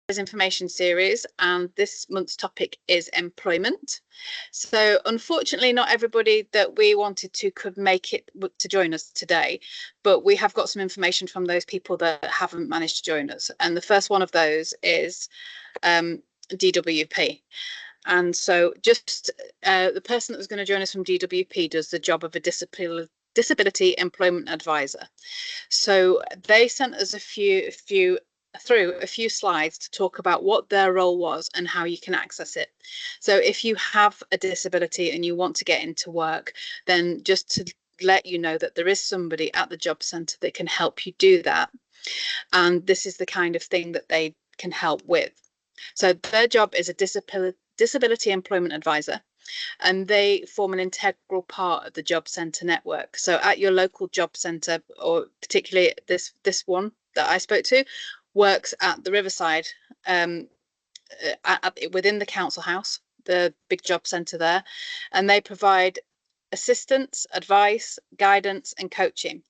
information series, and this month's topic is employment. So unfortunately not everybody that we wanted to could make it to join us today, but we have got some information from those people that haven't managed to join us, and the first one of those is DWP. And so just the person that was going to join us from DWP does the job of a disability employment advisor. So they sent us a few slides to talk about what their role was and how you can access it. So if you have a disability and you want to get into work, then just to let you know that there is somebody at the job centre that can help you do that. And this is the kind of thing that they can help with. So their job is a disability employment advisor, and they form an integral part of the job centre network. So at your local job centre, or particularly this one that I spoke to, works at the Riverside, within the council house, the big job centre there, and they provide assistance, advice, guidance and coaching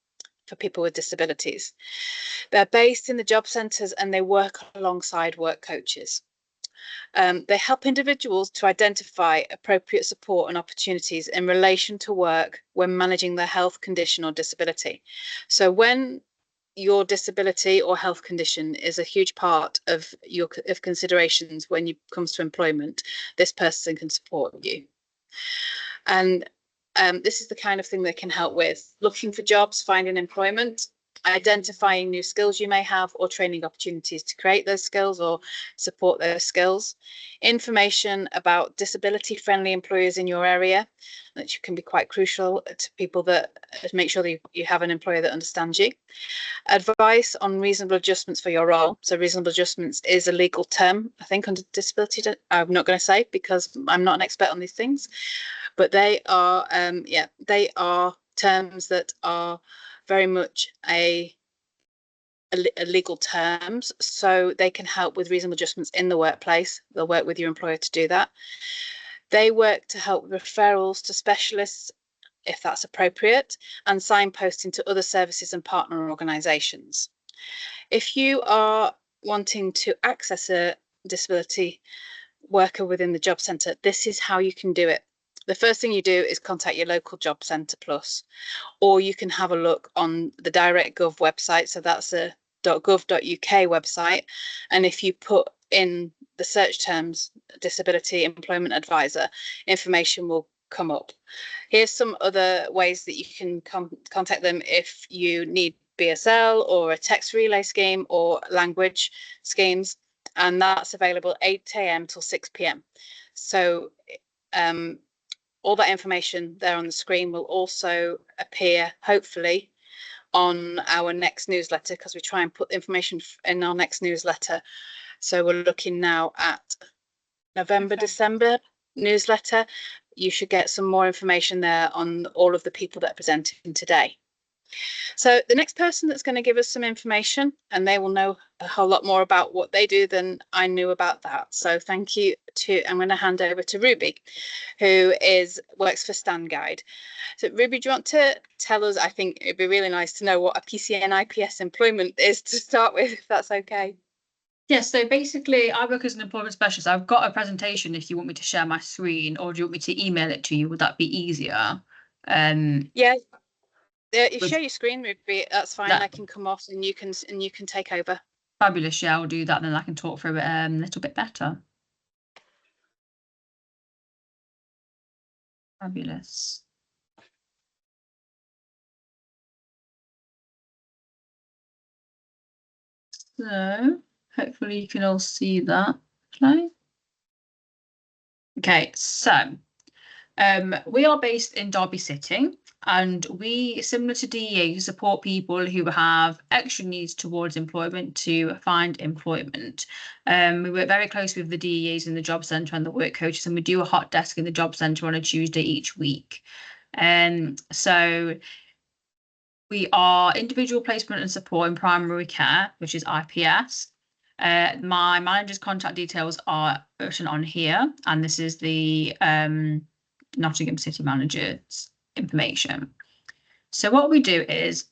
for people with disabilities. They're based in the job centres and they work alongside work coaches. They help individuals to identify appropriate support and opportunities in relation to work when managing their health condition or disability. So when your disability or health condition is a huge part of your considerations when it comes to employment, this person can support you. And this is the kind of thing they can help with: looking for jobs, finding employment, identifying new skills you may have, or training opportunities to create those skills or support those skills, information about disability friendly employers in your area, that can be quite crucial to people, that make sure that you have an employer that understands you, advice on reasonable adjustments for your role. So reasonable adjustments is a legal term, I think, under disability. I'm not going to say because I'm not an expert on these things, but they are they are terms that are very much a legal terms, so they can help with reasonable adjustments in the workplace. They'll work with your employer to do that. They work to help with referrals to specialists if that's appropriate, and signposting to other services and partner organisations. If you are wanting to access a disability worker within the job centre, this is how you can do it. The first thing you do is contact your local job centre plus, or you can have a look on the DirectGov website. So that's a .gov.uk website, and if you put in the search terms disability employment advisor, information will come up. Here's some other ways that you can contact them if you need BSL or a text relay scheme or language schemes, and that's available 8 a.m. till 6 p.m. So all that information there on the screen will also appear, hopefully, on our next newsletter, because we try and put information in our next newsletter. So we're looking now at November, December newsletter. You should get some more information there on all of the people that are presenting today. So the next person that's going to give us some information, and they will know a whole lot more about what they do than I knew about that. So thank you I'm going to hand over to Ruby, who works for StandGuide. So Ruby, do you want to tell us? I think it'd be really nice to know what a PCN IPS employment is to start with, if that's okay. Yes, so basically I work as an employment specialist. I've got a presentation if you want me to share my screen, or do you want me to email it to you? Would that be easier? Yeah, share your screen, Ruby. That's fine. I can come off and you can take over. Fabulous. Yeah, I'll do that, then I can talk through it a little bit better. Fabulous. So hopefully you can all see that. Okay, so we are based in Derby City, and we, similar to DEA, support people who have extra needs towards employment to find employment. We work very closely with the DEAs in the job centre and the work coaches, and we do a hot desk in the job centre on a Tuesday each week. So we are individual placement and support in primary care, which is IPS. My manager's contact details are written on here, and this is the Nottingham City manager's information. So what we do is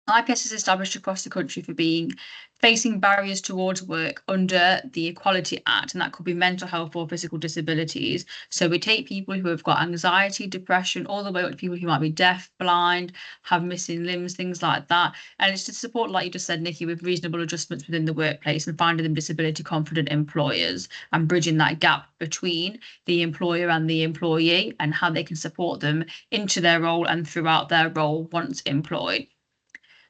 IPS is established across the country for facing barriers towards work under the Equality Act, and that could be mental health or physical disabilities. So we take people who have got anxiety, depression, all the way up to people who might be deaf, blind, have missing limbs, things like that. And it's to support, like you just said, Nikki, with reasonable adjustments within the workplace and finding them disability confident employers and bridging that gap between the employer and the employee and how they can support them into their role and throughout their role once employed.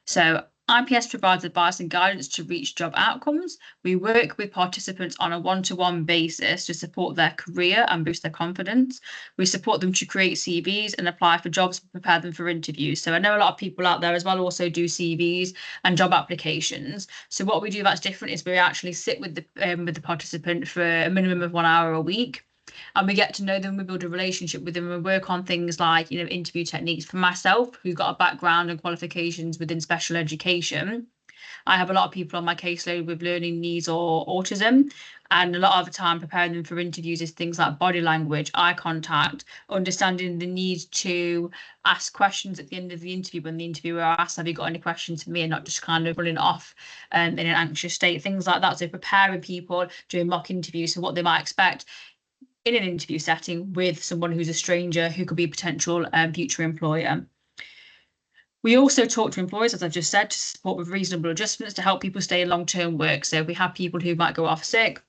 So IPS provides advice and guidance to reach job outcomes. We work with participants on a one-to-one basis to support their career and boost their confidence. We support them to create CVs and apply for jobs and prepare them for interviews. So I know a lot of people out there as well also do CVs and job applications. So what we do that's different is we actually sit with the participant for a minimum of 1 hour a week. And we get to know them, we build a relationship with them, and we work on things like, interview techniques. For myself, who's got a background and qualifications within special education, I have a lot of people on my caseload with learning needs or autism. And a lot of the time preparing them for interviews is things like body language, eye contact, understanding the need to ask questions at the end of the interview when the interviewer asks, have you got any questions for me, and not just kind of running off in an anxious state, things like that. So preparing people during mock interviews so what they might expect in an interview setting with someone who's a stranger who could be a potential future employer. We also talk to employers, as I've just said, to support with reasonable adjustments to help people stay in long-term work. So if we have people who might go off sick,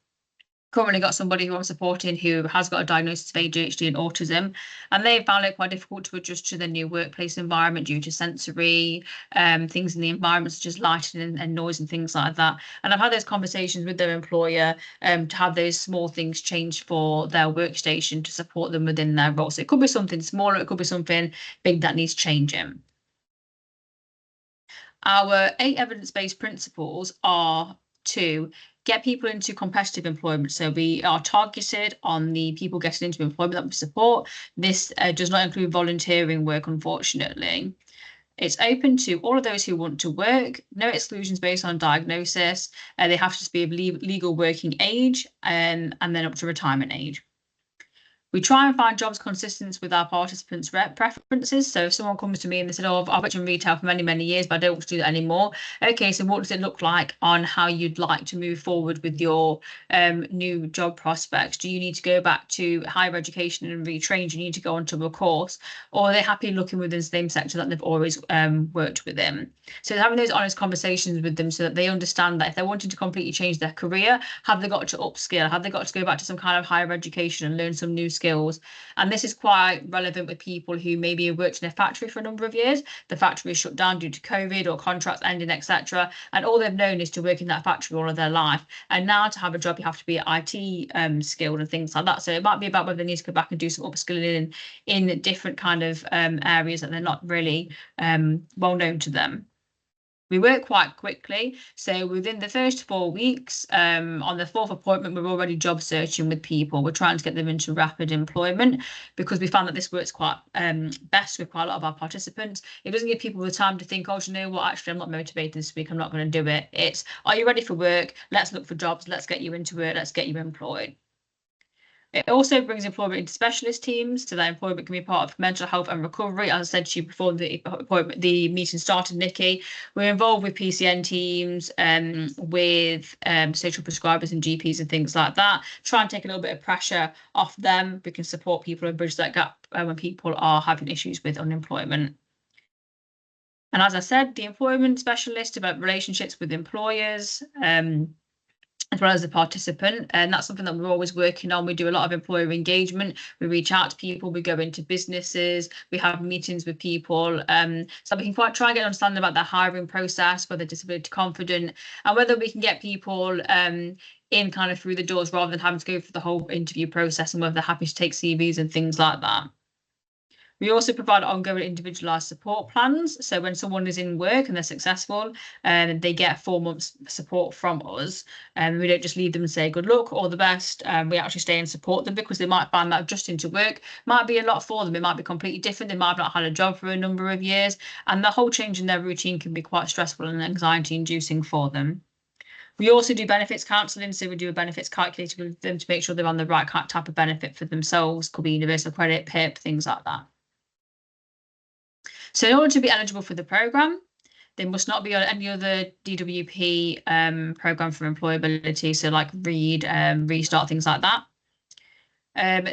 currently got somebody who I'm supporting who has got a diagnosis of ADHD and autism, and they found it quite difficult to adjust to the new workplace environment due to sensory things in the environment, such as lighting and noise and things like that. And I've had those conversations with their employer to have those small things changed for their workstation to support them within their role. So it could be something smaller, it could be something big that needs changing. Our 8 evidence-based principles are to get people into competitive employment. So we are targeted on the people getting into employment that we support. This does not include volunteering work, unfortunately. It's open to all of those who want to work, no exclusions based on diagnosis. They have to just be of legal working age and then up to retirement age. We try and find jobs consistent with our participants' preferences. So if someone comes to me and they said, oh, I've worked in retail for many, many years, but I don't want to do that anymore. Okay, so what does it look like on how you'd like to move forward with your new job prospects? Do you need to go back to higher education and retrain? Do you need to go onto a course? Or are they happy looking within the same sector that they've always worked within? So having those honest conversations with them so that they understand that if they're wanting to completely change their career, have they got to upskill? Have they got to go back to some kind of higher education and learn some new skills? And this is quite relevant with people who maybe have worked in a factory for a number of years. The factory is shut down due to COVID or contracts ending, etc. And all they've known is to work in that factory all of their life. And now to have a job, you have to be IT skilled and things like that. So it might be about whether they need to go back and do some upskilling in different kind of areas that they're not really well known to them. We work quite quickly. So within the first 4 weeks, on the 4th appointment, we're already job searching with people. We're trying to get them into rapid employment because we found that this works quite best with quite a lot of our participants. It doesn't give people the time to think, oh, you know what, actually, I'm not motivated this week. I'm not going to do it. It's, are you ready for work? Let's look for jobs. Let's get you into it. Let's get you employed. It also brings employment into specialist teams, so that employment can be part of mental health and recovery. As I said to you before the meeting started, Nikki, we're involved with PCN teams, with social prescribers and GPs and things like that. Try and take a little bit of pressure off them. We can support people and bridge that gap when people are having issues with unemployment. And as I said, the employment specialist develop relationships with employers, as well as the participant, and that's something that we're always working on. We do a lot of employer engagement. We reach out to people, we go into businesses, we have meetings with people, so we can quite try and get an understanding about their hiring process, whether disability confident, and whether we can get people in kind of through the doors rather than having to go through the whole interview process, and whether they're happy to take CVs and things like that. We also provide ongoing individualised support plans. So when someone is in work and they're successful, they get 4 months support from us. And we don't just leave them and say, good luck, all the best. We actually stay and support them because they might find that adjusting to work might be a lot for them. It might be completely different. They might have not had a job for a number of years. And the whole change in their routine can be quite stressful and anxiety inducing for them. We also do benefits counselling, so we do a benefits calculator with them to make sure they're on the right type of benefit for themselves. Could be universal credit, PIP, things like that. So in order to be eligible for the programme, They must not be on any other DWP program for employability, so like Read, Restart, things like that.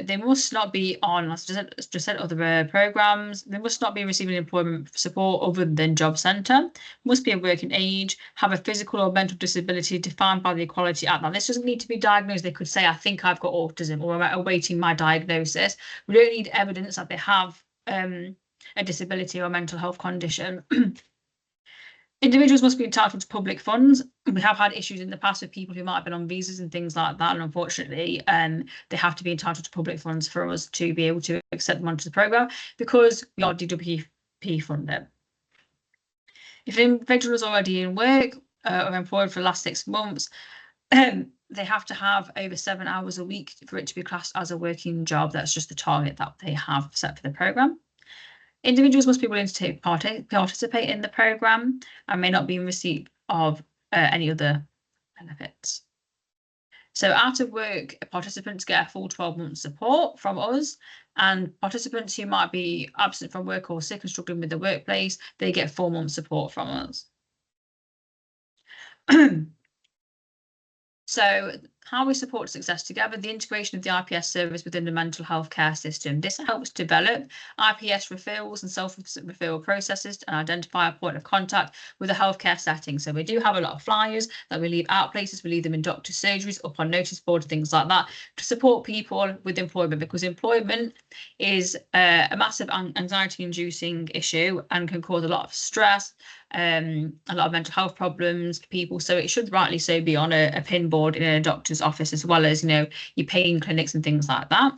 They must not be on, as just said, other programs. They must not be receiving employment support other than Job Centre. Must be a working age, have a physical or mental disability defined by the Equality Act. Now, this doesn't need to be diagnosed. They could say, I think I've got autism, or I'm awaiting my diagnosis. We don't need evidence that they have a disability or mental health condition. Individuals must be entitled to public funds. We have had issues in the past with people who might have been on visas and things like that, and unfortunately, they have to be entitled to public funds for us to be able to accept them onto the programme, because we are DWP funded. If an individual is already in work or employed for the last 6 months, they have to have over 7 hours a week for it to be classed as a working job. That's just the target that they have set for the programme. Individuals must be willing to participate in the programme and may not be in receipt of any other benefits. So out of work, participants get a full 12 months support from us, and participants who might be absent from work or sick and struggling with the workplace, they get 4 months support from us. So how we support success together, the integration of the IPS service within the mental health care system. This helps develop IPS referrals and self-referral processes and identify a point of contact with a healthcare setting. So we do have a lot of flyers that we leave out places. We leave them in doctor's surgeries, up on notice boards, things like that, to support people with employment, because employment is a massive anxiety-inducing issue and can cause a lot of stress, a lot of mental health problems for people. So it should rightly so be on a pin board in a doctor's office, as well as, you know, your pain clinics and things like that.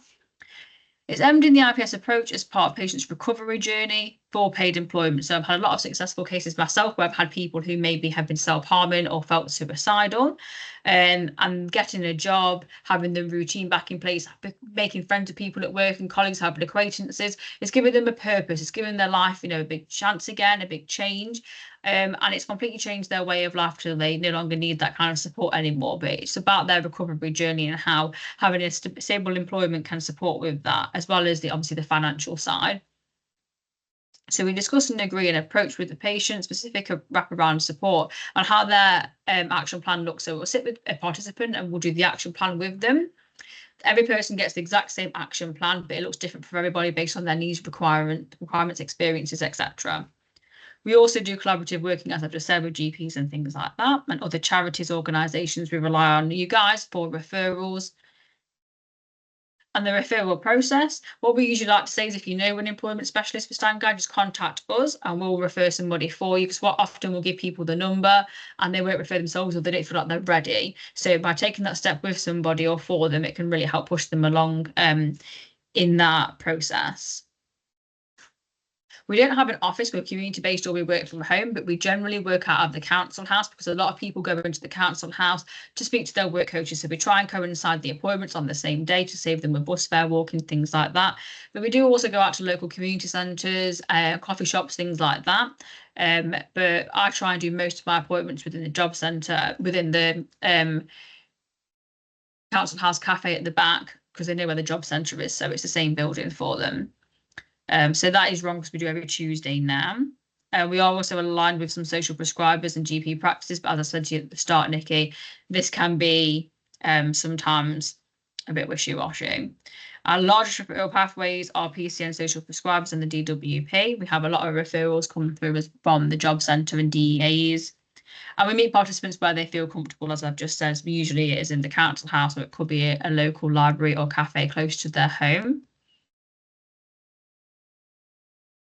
It's aimed in the IPS approach as part of patients' recovery journey for paid employment. So I've had a lot of successful cases myself where I've had people who maybe have been self-harming or felt suicidal, and getting a job, having the routine back in place, making friends with people at work and colleagues, having acquaintances. It's giving them a purpose. It's giving their life, you know, a big chance again, a big change. And it's completely changed their way of life till they no longer need that kind of support anymore. But it's about their recovery journey and how having a stable employment can support with that, as well as obviously the financial side. So we discuss and agree an approach with the patient, specific wraparound support, on how their action plan looks. So we'll sit with a participant and we'll do the action plan with them. Every person gets the exact same action plan, but it looks different for everybody based on their needs, requirements, experiences, etc. We also do collaborative working, as I've just said, with GPs and things like that, and other charities, organisations. We rely on you guys for referrals. And the referral process, what we usually like to say is, if you know an employment specialist for Stand-Guide, just contact us and we'll refer somebody for you, because what often we'll give people the number and they won't refer themselves, or they don't feel like they're ready. So by taking that step with somebody or for them, it can really help push them along in that process. We don't have an office, we're community-based or we work from home, but we generally work out of the council house, because a lot of people go into the council house to speak to their work coaches. So we try and coincide the appointments on the same day to save them a bus fare, walking, things like that. But we do also go out to local community centres, coffee shops, things like that. But I try and do most of my appointments within the job centre, within the council house cafe at the back, because they know where the job centre is. So it's the same building for them. So that is wrong, because we do every Tuesday now. We are also aligned with some social prescribers and GP practices, but as I said to you at the start, Nikki, this can be sometimes a bit wishy-washy. Our largest referral pathways are PCN social prescribers and the DWP. We have a lot of referrals coming through from the job centre and DEAs. And we meet participants where they feel comfortable, as I've just said. Usually it is in the council house, or it could be a local library or cafe close to their home.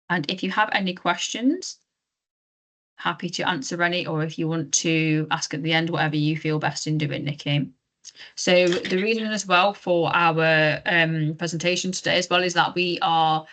And if you have any questions, happy to answer any, or if you want to ask at the end, whatever you feel best in doing, Nikki. So the reason as well for our presentation today as well is that we are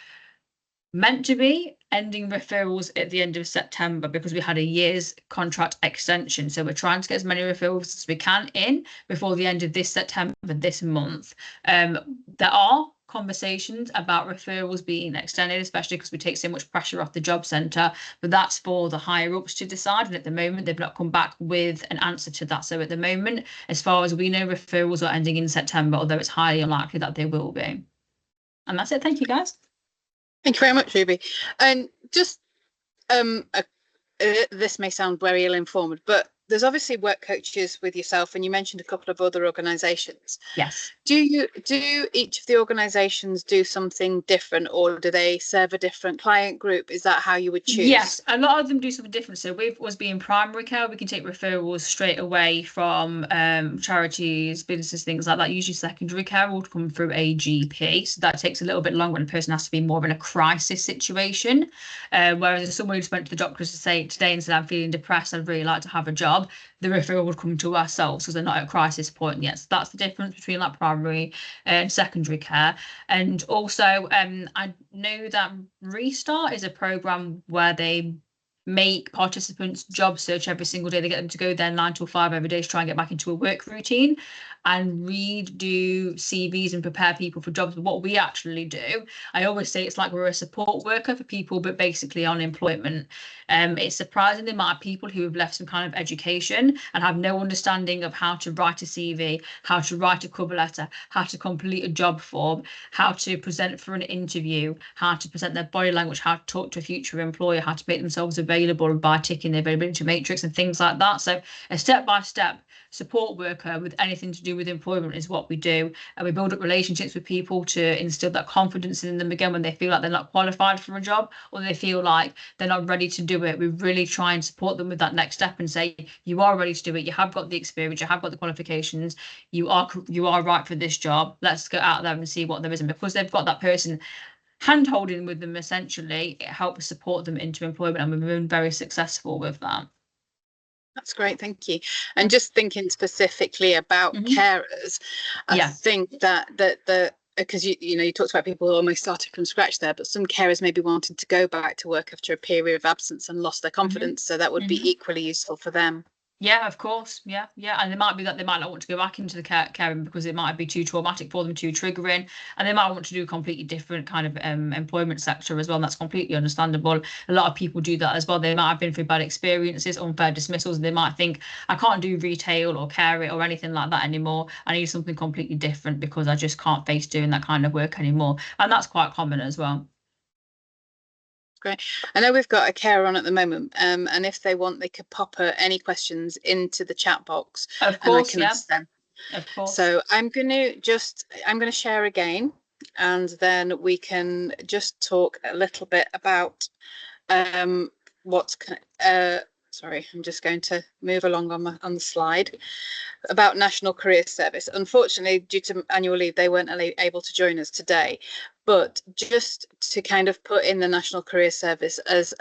meant to be ending referrals at the end of September, because we had a year's contract extension. So we're trying to get as many referrals as we can in before the end of this September, this month. There are conversations about referrals being extended, especially because we take so much pressure off the job centre, but that's for the higher ups to decide, and at the moment they've not come back with an answer to that. So at the moment, as far as we know, referrals are ending in September, although it's highly unlikely that they will be. And that's it. Thank you, guys. Thank you very much, Ruby. And just a this may sound very ill-informed, but there's obviously work coaches with yourself, and you mentioned a couple of other organisations. Yes. Do each of the organisations do something different, or do they serve a different client group? Is that how you would choose? Yes, a lot of them do something different. So with us being primary care, we can take referrals straight away from charities, businesses, things like that. Usually secondary care will come through a GP. So that takes a little bit longer, and the person has to be more in a crisis situation. Whereas if someone just went to the doctors to say today and said, I'm feeling depressed, I'd really like to have a job, the referral would come to ourselves because they're not at a crisis point yet. So that's the difference between like primary and secondary care. And also, I know that Restart is a program where they make participants job search every single day. They get them to go there 9 till 5 every day to try and get back into a work routine and redo CVs and prepare people for jobs. But what we actually do, I always say it's like we're a support worker for people, but basically on employment. It's surprising the amount of people who have left some kind of education and have no understanding of how to write a CV, how to write a cover letter, how to complete a job form, how to present for an interview, how to present their body language, how to talk to a future employer, how to make themselves available by ticking the availability matrix and things like that. So a step-by-step support worker with anything to do with employment is what we do, and we build up relationships with people to instill that confidence in them again when they feel like they're not qualified for a job or they feel like they're not ready to do it. We really try and support them with that next step and say, you are ready to do it, you have got the experience, you have got the qualifications, you are right for this job, let's go out there and see what there is. And because they've got that person hand holding with them, essentially it helps support them into employment, and we've been very successful with that. That's great, thank you. And just thinking specifically about carers, I think that the because you talked about people who almost started from scratch there, but some carers maybe wanted to go back to work after a period of absence and lost their confidence, so that would be equally useful for them. Yeah, of course. Yeah. And it might be that they might not want to go back into the caring because it might be too traumatic for them, too triggering, and they might want to do a completely different kind of employment sector as well. And that's completely understandable. A lot of people do that as well. They might have been through bad experiences, unfair dismissals, and they might think, I can't do retail or care it or anything like that anymore. I need something completely different because I just can't face doing that kind of work anymore. And that's quite common as well. Great. I know we've got a carer on at the moment, and if they want, they could pop any questions into the chat box. Of course, and I can ask them. Of course. So I'm going to share again, and then we can just talk a little bit about sorry, I'm just going to move along on the slide about National Career Service. Unfortunately, due to annual leave, they weren't able to join us today. But just to kind of put in the National Career Service as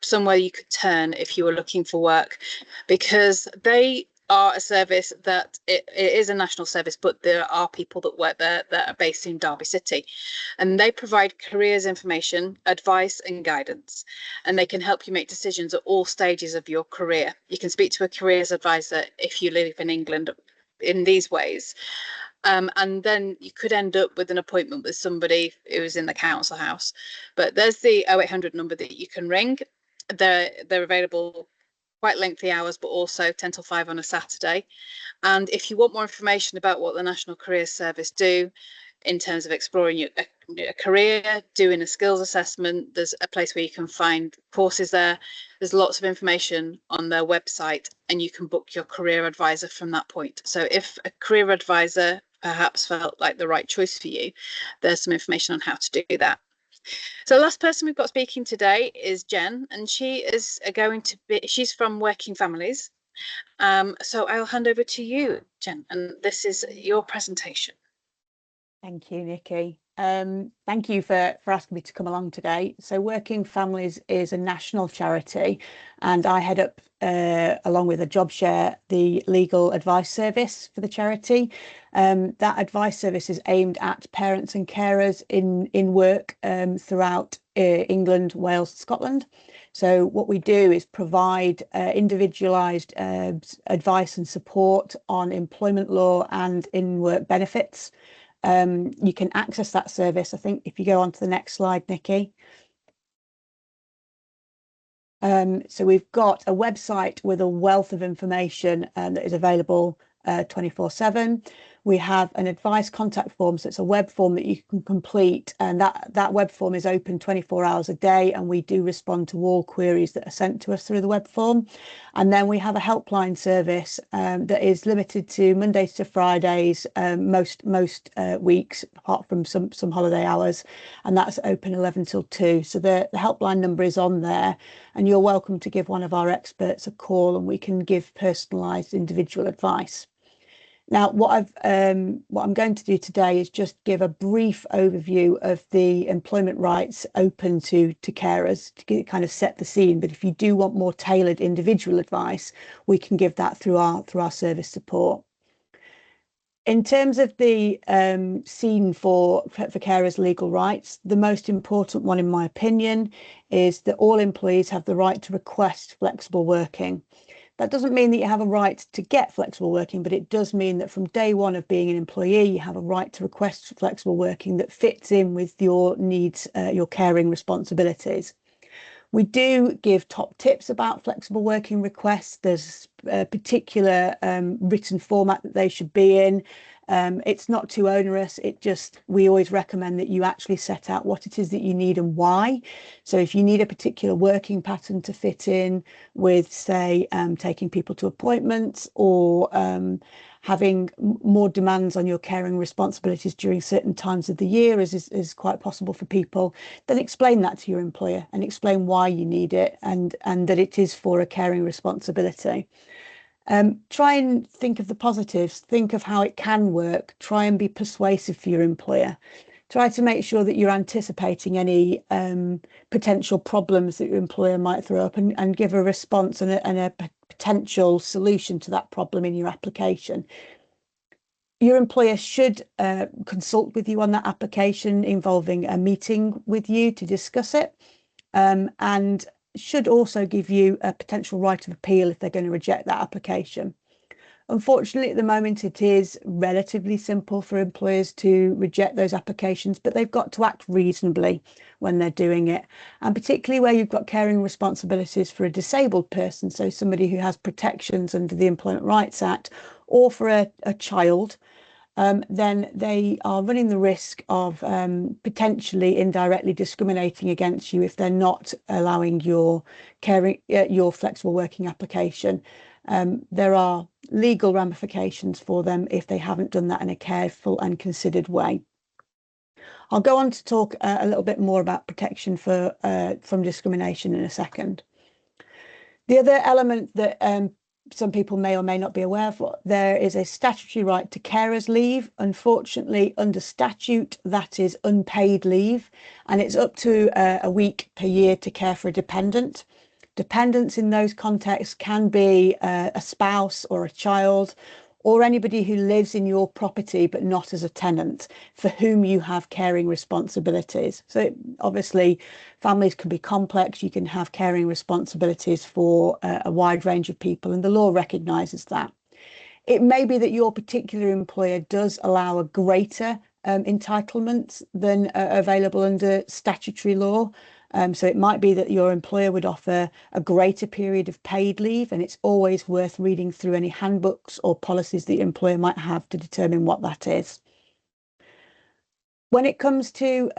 somewhere you could turn if you were looking for work, because they are a service that it is a national service, but there are people that work there that are based in Derby City, and they provide careers information, advice and guidance, and they can help you make decisions at all stages of your career. You can speak to a careers advisor if you live in England in these ways. And then you could end up with an appointment with somebody who's in the council house. But there's the 0800 number that you can ring. They're available quite lengthy hours, but also 10 till 5 on a Saturday. And if you want more information about what the National Career Service do in terms of exploring a career, doing a skills assessment, there's a place where you can find courses there. There's lots of information on their website, and you can book your career advisor from that point. So if a career advisor perhaps felt like the right choice for you, there's some information on how to do that. So the last person we've got speaking today is Jen, and she's from Working Families. So I'll hand over to you, Jen, and this is your presentation. Thank you, Nikki. Thank you for asking me to come along today. So Working Families is a national charity, and I head up, along with a job share, the legal advice service for the charity. That advice service is aimed at parents and carers in work throughout England, Wales, Scotland. So what we do is provide individualised advice and support on employment law and in-work benefits. You can access that service, I think, if you go on to the next slide, Nikki. So we've got a website with a wealth of information that is available 24/7. We have an advice contact form, so it's a web form that you can complete, and that web form is open 24 hours a day, and we do respond to all queries that are sent to us through the web form. And then we have a helpline service that is limited to Mondays to Fridays, most weeks, apart from some holiday hours, and that's open 11 till 2. So the helpline number is on there, and you're welcome to give one of our experts a call, and we can give personalised individual advice. Now, what I'm going to do today is just give a brief overview of the employment rights open to carers to kind of set the scene. But if you do want more tailored individual advice, we can give that through our service support. In terms of the scene for carers' legal rights, the most important one, in my opinion, is that all employees have the right to request flexible working. That doesn't mean that you have a right to get flexible working, but it does mean that from day one of being an employee, you have a right to request flexible working that fits in with your needs, your caring responsibilities. We do give top tips about flexible working requests. There's a particular written format that they should be in. It's not too onerous. We always recommend that you actually set out what it is that you need and why. So if you need a particular working pattern to fit in with, say, taking people to appointments, or having more demands on your caring responsibilities during certain times of the year, as is quite possible for people, then explain that to your employer and explain why you need it, and that it is for a caring responsibility. Try and think of the positives, think of how it can work, try and be persuasive for your employer. Try to make sure that you're anticipating any potential problems that your employer might throw up, and give a response and a potential solution to that problem in your application. Your employer should consult with you on that application, involving a meeting with you to discuss it, and should also give you a potential right of appeal if they're going to reject that application. Unfortunately, at the moment, it is relatively simple for employers to reject those applications, but they've got to act reasonably when they're doing it. And particularly where you've got caring responsibilities for a disabled person, so somebody who has protections under the Employment Rights Act, or for a child, then they are running the risk of potentially indirectly discriminating against you if they're not allowing your flexible working application. There are legal ramifications for them if they haven't done that in a careful and considered way. I'll go on to talk a little bit more about protection from discrimination in a second. The other element that some people may or may not be aware of, there is a statutory right to carers leave. Unfortunately, under statute, that is unpaid leave, and it's up to a week per year to care for a dependent. Dependents in those contexts can be a spouse or a child, or anybody who lives in your property but not as a tenant, for whom you have caring responsibilities. So obviously families can be complex. You can have caring responsibilities for a wide range of people, and the law recognises that. It may be that your particular employer does allow a greater entitlement than available under statutory law. So it might be that your employer would offer a greater period of paid leave, and it's always worth reading through any handbooks or policies that your employer might have to determine what that is. When it comes to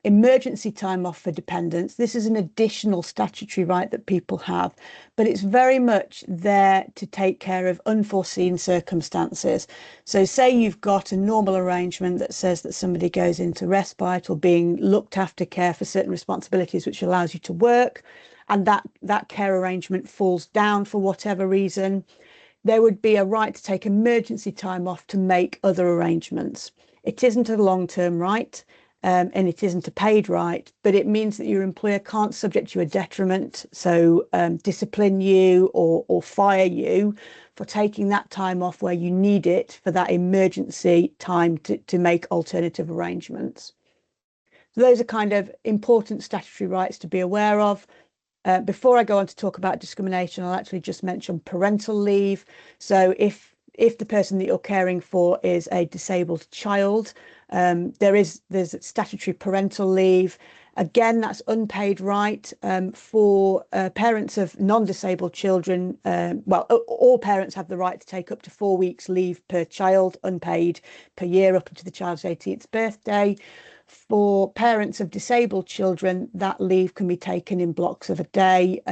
emergency time off for dependents, this is an additional statutory right that people have, but it's very much there to take care of unforeseen circumstances. So say you've got a normal arrangement that says that somebody goes into respite or being looked after care for certain responsibilities, which allows you to work, and that care arrangement falls down for whatever reason, there would be a right to take emergency time off to make other arrangements. It isn't a long-term right, and it isn't a paid right, but it means that your employer can't subject you a detriment, so discipline you or fire you for taking that time off where you need it for that emergency time to make alternative arrangements. So those are kind of important statutory rights to be aware of. Before I go on to talk about discrimination, I'll actually just mention parental leave. So if the person that you're caring for is a disabled child, there's statutory parental leave, Again, that's unpaid right for parents of non-disabled children. Well, all parents have the right to take up to 4 weeks leave per child, unpaid per year up to the child's 18th birthday. For parents of disabled children, that leave can be taken in blocks of a day.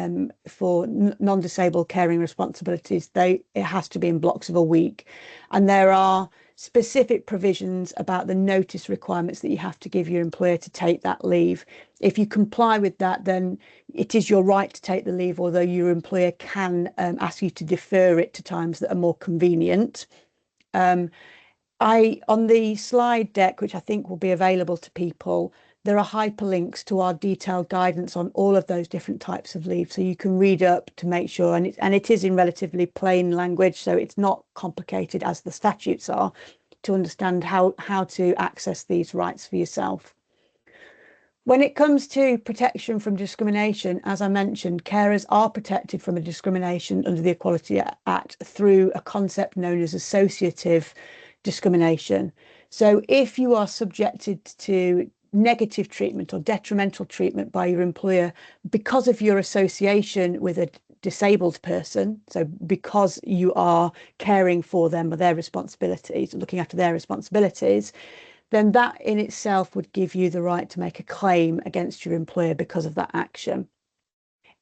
For non-disabled caring responsibilities, it has to be in blocks of a week. And there are specific provisions about the notice requirements that you have to give your employer to take that leave. If you comply with that, then it is your right to take the leave, although your employer can ask you to defer it to times that are more convenient. On the slide deck, which I think will be available to people, there are hyperlinks to our detailed guidance on all of those different types of leave, so you can read up to make sure, and it is in relatively plain language, so it's not complicated as the statutes are, to understand how to access these rights for yourself. When it comes to protection from discrimination, as I mentioned, carers are protected from a discrimination under the Equality Act through a concept known as associative discrimination. So if you are subjected to negative treatment or detrimental treatment by your employer because of your association with a disabled person, so because you are caring for them or their responsibilities, looking after their responsibilities, then that in itself would give you the right to make a claim against your employer because of that action.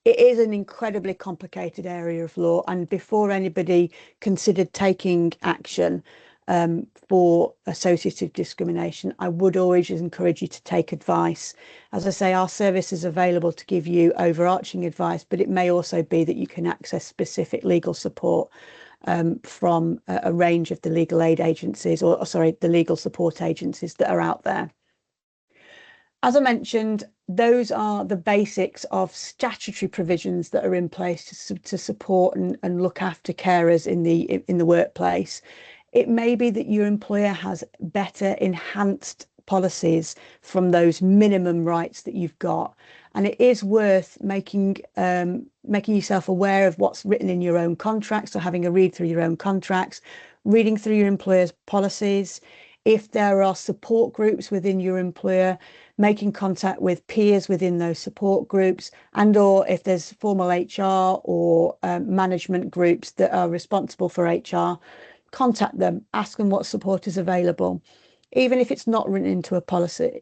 It is an incredibly complicated area of law, and before anybody considered taking action for associative discrimination, I would always encourage you to take advice. As I say, our service is available to give you overarching advice, but it may also be that you can access specific legal support from a range of the legal aid agencies, or sorry, the legal support agencies that are out there. As I mentioned, those are the basics of statutory provisions that are in place to support and look after carers in the workplace. It may be that your employer has better enhanced policies from those minimum rights that you've got, and it is worth making yourself aware of what's written in your own contracts, or having a read through your own contracts, reading through your employer's policies. If there are support groups within your employer, making contact with peers within those support groups, and or if there's formal HR or management groups that are responsible for HR, contact them, ask them what support is available. Even if it's not written into a policy,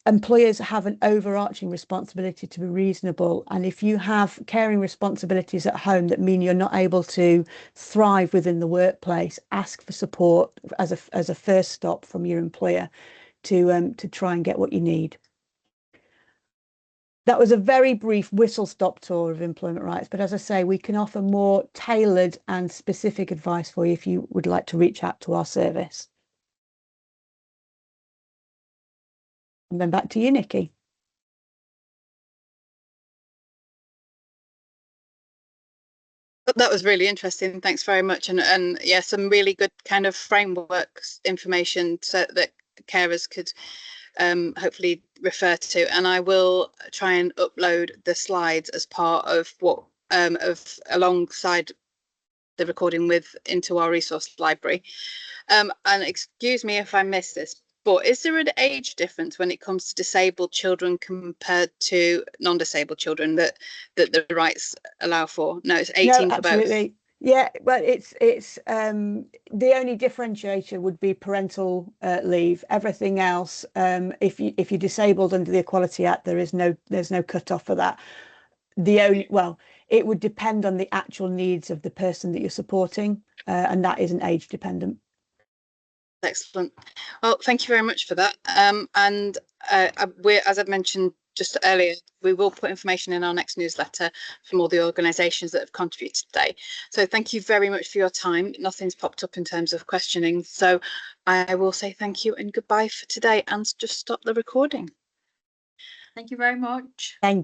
employers have an overarching responsibility to be reasonable, and if you have caring responsibilities at home that mean you're not able to thrive within the workplace, ask for support as a first stop from your employer to try and get what you need. That was a very brief whistle-stop tour of employment rights, but as I say, we can offer more tailored and specific advice for you if you would like to reach out to our service. And then back to you, Nikki. That was really interesting. Thanks very much. And yeah, some really good kind of frameworks information so that carers could hopefully refer to. And I will try and upload the slides as part of what alongside the recording into our resource library. And excuse me if I missed this, but is there an age difference when it comes to disabled children compared to non-disabled children that the rights allow for? No, it's 18 no, for absolutely. both. Yeah, well, it's the only differentiator would be parental leave. Everything else, if you're disabled under the Equality Act, there's no cutoff for that. It would depend on the actual needs of the person that you're supporting, and that isn't age dependent. Excellent. Well, thank you very much for that. And as I've mentioned just earlier, we will put information in our next newsletter from all the organisations that have contributed today. So thank you very much for your time. Nothing's popped up in terms of questioning. So I will say thank you and goodbye for today, and just stop the recording. Thank you very much. Thank you.